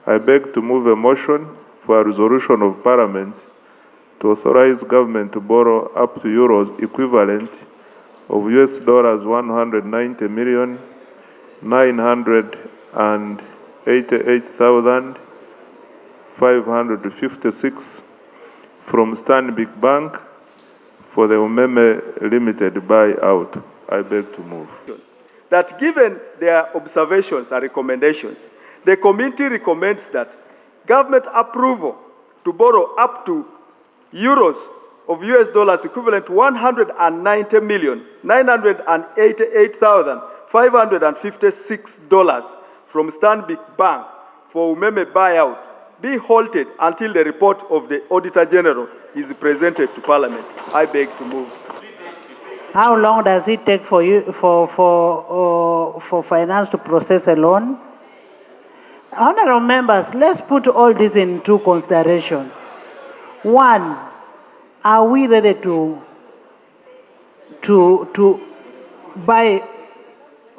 I beg to move a motion for a resolution of Parliament to authorize government to borrow up to euros equivalent of $988,988,556 from Stanbic Bank for the Umeme Limited buyout. I beg to move. That given their observations and recommendations, the committee recommends that government approval to borrow up to euros of US dollars equivalent to $190,988,556 from Stanbic Bank for Umeme buyout be halted until the report of the Auditor General is presented to Parliament. I beg to move. How long does it take for you for finance to process a loan? Honorable members, let's put all this into consideration. One, are we ready to buy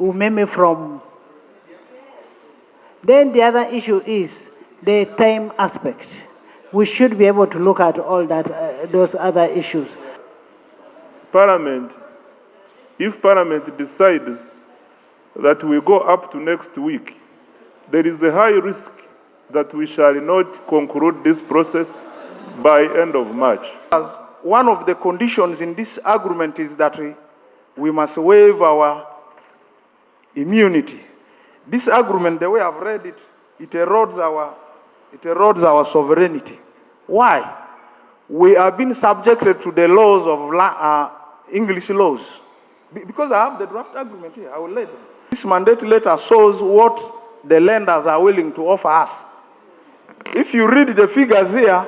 Umeme from? Then the other issue is the time aspect. We should be able to look at all that, those other issues. Parliament, if Parliament decides that we go up to next week, there is a high risk that we shall not conclude this process by end of March. As one of the conditions in this agreement is that we must waive our immunity. This agreement, the way I've read it, it erodes our sovereignty. Why? We are being subjected to the laws of English laws. Because I have the draft agreement here, I will let them. This mandate letter shows what the lenders are willing to offer us. If you read the figures here,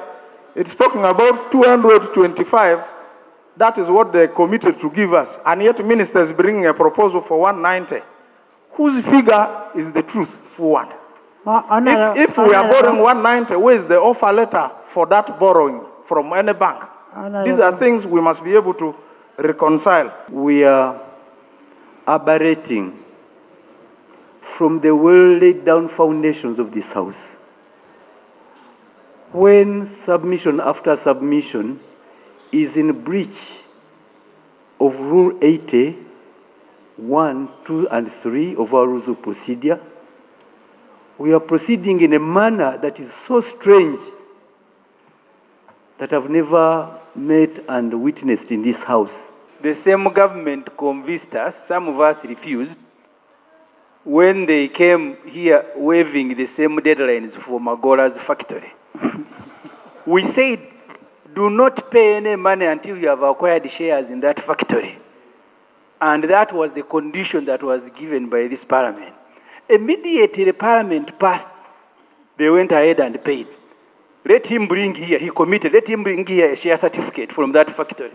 it's talking about 225. That is what they committed to give us. And yet minister is bringing a proposal for 190. Whose figure is the truthful one? If we are borrowing 190, where is the offer letter for that borrowing from any bank? These are things we must be able to reconcile. We are aberrating from the well laid down foundations of this House. When submission after submission is in breach of Rule 80, 1, 2, and 3 of our rules of procedure, we are proceeding in a manner that is so strange that I've never met and witnessed in this House. The same government convinced us, some of us refused, when they came here waiving the same deadlines for Magola's factory. We said, do not pay any money until you have acquired shares in that factory. And that was the condition that was given by this Parliament. Immediately the Parliament passed, they went ahead and paid. Let him bring here, he committed, let him bring here a share certificate from that factory.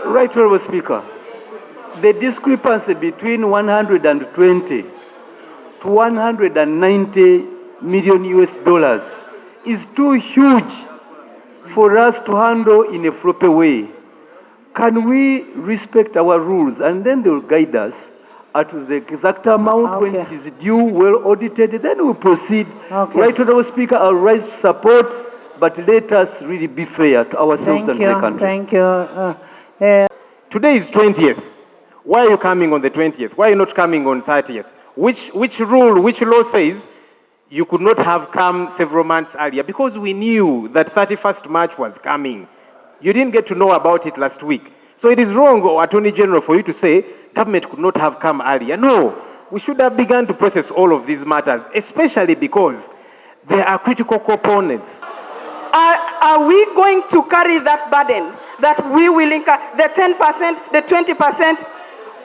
Right, Honorable Speaker. The discrepancy between 120 to 190 million US dollars is too huge for us to handle in a proper way. Can we respect our rules and then they will guide us at the exact amount when it is due, well audited, then we'll proceed. Right, Honorable Speaker, I'll rise to support, but let us really be fair to ourselves and the country. Thank you. Today is 20th. Why are you coming on the 20th? Why are you not coming on 30th? Which law says you could not have come several months earlier? Because we knew that 31st March was coming. You didn't get to know about it last week. So it is wrong, Attorney General, for you to say government could not have come earlier. No, we should have begun to process all of these matters, especially because there are critical components. Are we going to carry that burden that we will incur the 10%, the 20%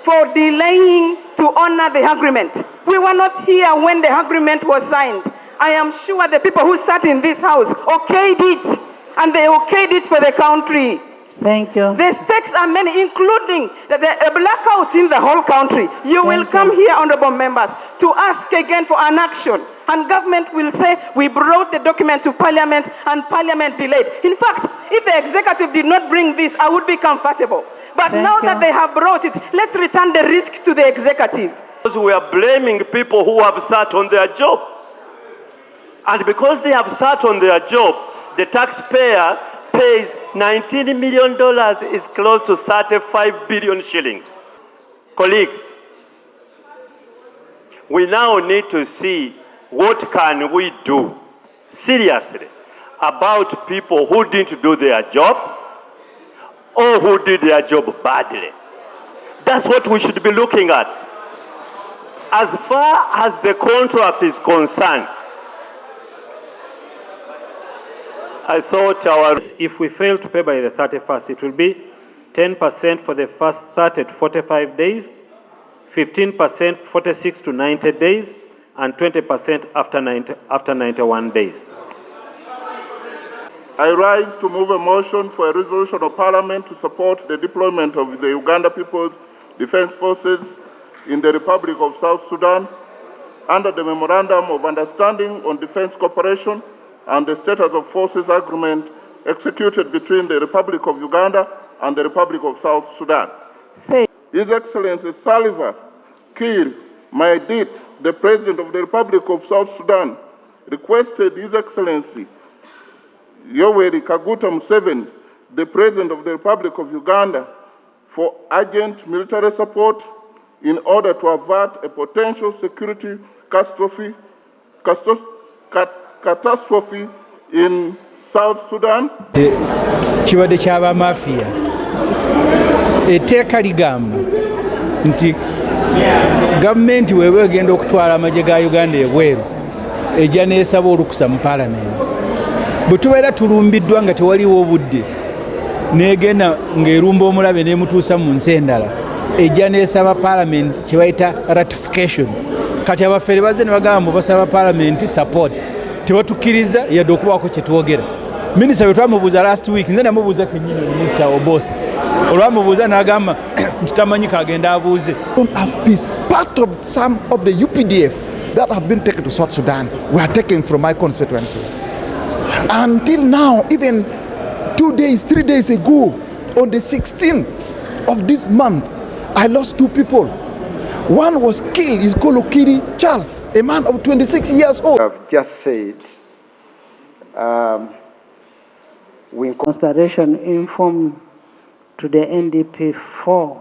for delaying to honor the agreement? We were not here when the agreement was signed. I am sure the people who sat in this house okayed it, and they okayed it for the country. Thank you. The stakes are many, including the blackouts in the whole country. You will come here, honorable members, to ask again for an action. And government will say, we brought the document to Parliament and Parliament delayed. In fact, if the executive did not bring this, I would be comfortable. But now that they have brought it, let's return the risk to the executive. We are blaming people who have sat on their job. And because they have sat on their job, the taxpayer pays $19 million, is close to 35 billion shillings. Colleagues, we now need to see what can we do seriously about people who didn't do their job or who did their job badly. That's what we should be looking at. As far as the contract is concerned, I thought if we fail to pay by the 31st, it will be 10% for the first 30 to 45 days, 15% 46 to 90 days, and 20% after 91 days. I rise to move a motion for a resolution of Parliament to support the deployment of the Uganda People's Defence Forces in the Republic of South Sudan under the Memorandum of Understanding on Defence Cooperation and the Status of Forces Agreement executed between the Republic of Uganda and the Republic of South Sudan. His Excellency Salva Kiir Mayardit, the President of the Republic of South Sudan, requested His Excellency Yoweri Kaguta Museveni, the President of the Republic of Uganda, for urgent military support in order to avert a potential security catastrophe in South Sudan. Kibadde kyaba mafia. Etteeka ligamba nti gavumenti wewe egenda okutwala amagye ga Uganda ebweru ejja neesaba olukusa mu Parliament. Bwe tubeera tulumbiddwa nga tewaliwo obudde n'egenda ng'erumba omulabe n'emutuusa mu nsi endala ejja neesaba Parliament kye bayita ratification. Kati abafere bazze ne bagamba basaba Parliament support. Tebatukkiriza yadde okubaako kye twogera. Minisita bwe twamubuuza last week, nze namubuuza kennyini Minisita Oboth. Olwamubuuza n'agamba nti tamanyi kagenda abuuze. Part of some of the UPDF that have been taken to South Sudan were taken from my constituency. Until now, even 2 days, 3 days ago, on the 16th of this month, I lost 2 people. One was killed. He's called Okuliyirira Charles, a man of 26 years old. I've just said, we Consideration informed to the NDP 4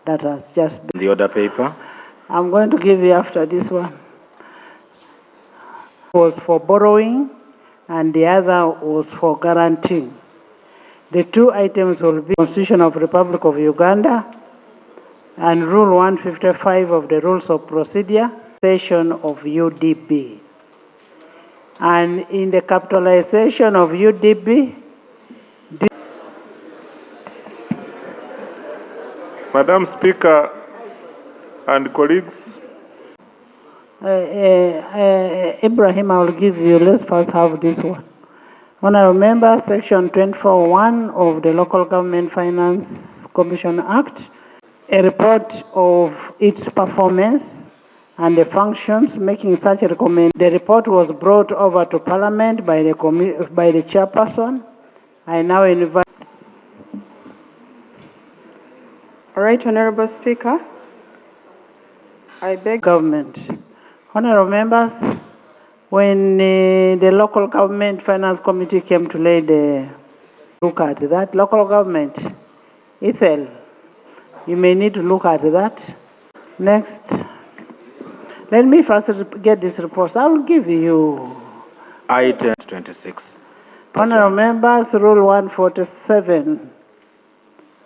that has just been. The other paper. I'm going to give you after this one. Was for borrowing and the other was for guaranteeing. The 2 items will be Constitution of Republic of Uganda and Rule 155 of the Rules of Procedure, session of UDB. And in the capitalization of UDB, Madam Speaker and colleagues, Ibrahim, I will give you, let's first have this one. Honorable Member, Section 24(1) of the Local Government Finance Commission Act, a report of its performance and the functions making such a recommendation. The report was brought over to Parliament by the chairperson. I now invite. All right, Honorable Speaker, I beg. Government. Honorable members, when the Local Government Finance Committee came to look at that, local government, Ethel, you may need to look at that. Next. Let me first get this report. I will give you. Item 26. Honorable members, Rule 147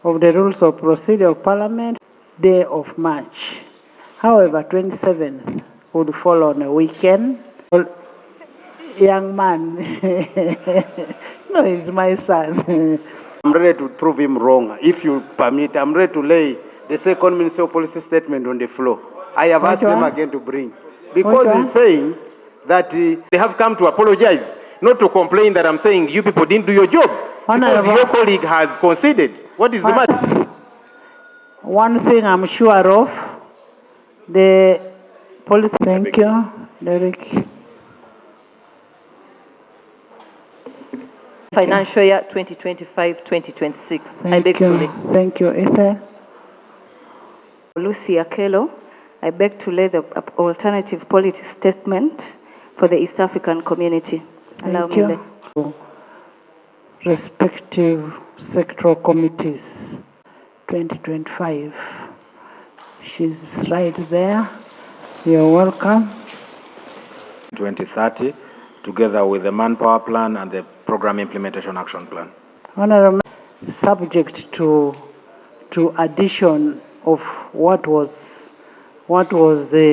of the Rules of Procedure of Parliament, day of March. However, 27th would fall on a weekend. Young man, no, he's my son. I'm ready to prove him wrong. If you permit, I'm ready to lay the second Minister of Policy statement on the floor. I have asked them again to bring. Because he's saying that they have come to apologize, not to complain that I'm saying you people didn't do your job. Because your colleague has conceded. What is the matter? One thing I'm sure of, the policy. Thank you, Derek. Financial year 2025-2026. I beg to lay. Thank you, Ethel. Lucy Akelo, I beg to lay the alternative policy statement for the East African community. Allow Thank me you. Respective sectoral committees, 2025. She's right there. You're welcome. 2030, together with the manpower plan and the program implementation action plan. Honorable, subject to addition of what was the